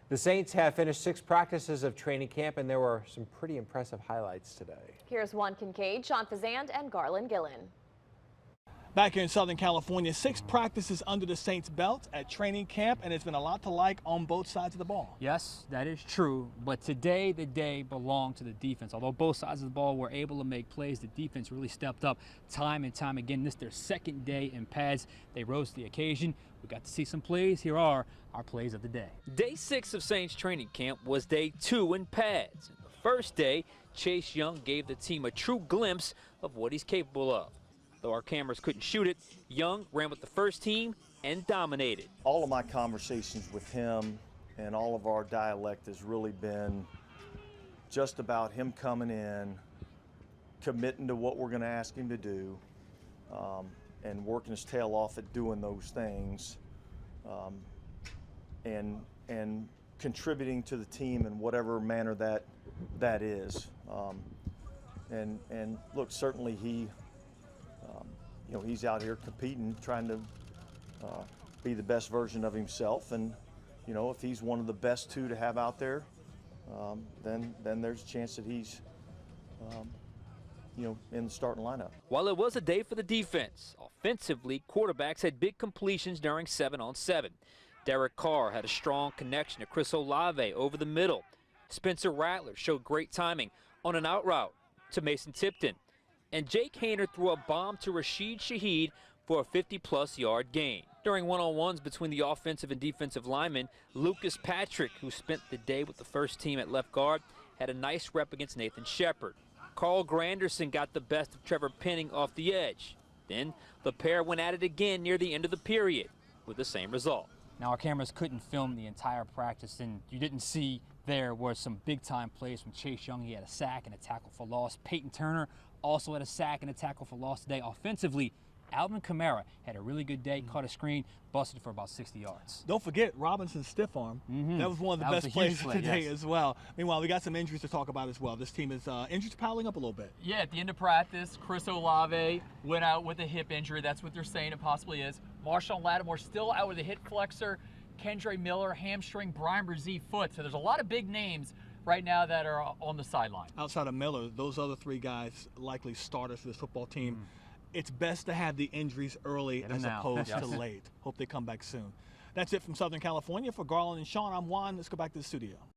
The Saints have finished 6 practices of training camp, and there were some pretty impressive highlights today. Here's Juan Kincaid, Sean Fazand, and Garland Gillen. Back here in Southern California, 6 practices under the Saints' belt at training camp, and it's been a lot to like on both sides of the ball. Yes, that is true, but today the day belonged to the defense. Although both sides of the ball were able to make plays, the defense really stepped up time and time again. This is their second day in pads. They rose to the occasion. We got to see some plays. Here are our plays of the day. Day 6 of Saints training camp was day 2 in pads. And the first day, Chase Young gave the team a true glimpse of what he's capable of. Though our cameras couldn't shoot it, Young ran with the first team and dominated. All of my conversations with him and all of our dialect has really been just about him coming in, committing to what we're going to ask him to do, and working his tail off at doing those things, and contributing to the team in whatever manner that is. And look, certainly he's out here competing, trying to be the best version of himself. And, if he's one of the best 2 to have out there, then there's a chance that he's, in the starting lineup. While it was a day for the defense, offensively, quarterbacks had big completions during 7-on-7. Derek Carr had a strong connection to Chris Olave over the middle. Spencer Rattler showed great timing on an out route to Mason Tipton. And Jake Haener threw a bomb to Rashid Shaheed for a 50-plus yard gain. During one-on-ones between the offensive and defensive linemen, Lucas Patrick, who spent the day with the first team at left guard, had a nice rep against Nathan Shepard. Carl Granderson got the best of Trevor Penning off the edge. Then the pair went at it again near the end of the period with the same result. Now, our cameras couldn't film the entire practice, and you didn't see there were some big-time plays from Chase Young. He had a sack and a tackle for loss. Peyton Turner also had a sack and a tackle for loss today. Offensively, Alvin Kamara had a really good day, caught a screen, busted for about 60 yards. Don't forget Robinson's stiff arm. That was one of the best plays of the day as well. Meanwhile, we got some injuries to talk about as well. This team is injuries piling up a little bit. Yeah, at the end of practice, Chris Olave went out with a hip injury. That's what they're saying it possibly is. Marshawn Lattimore still out with a hip flexor. Kendra Miller, hamstring. Brian Brzee, foot. So there's a lot of big names right now that are on the sideline. Outside of Miller, those other 3 guys likely starters for this football team. It's best to have the injuries early as opposed to late. Hope they come back soon. That's it from Southern California. For Garland and Sean, I'm Juan. Let's go back to the studio.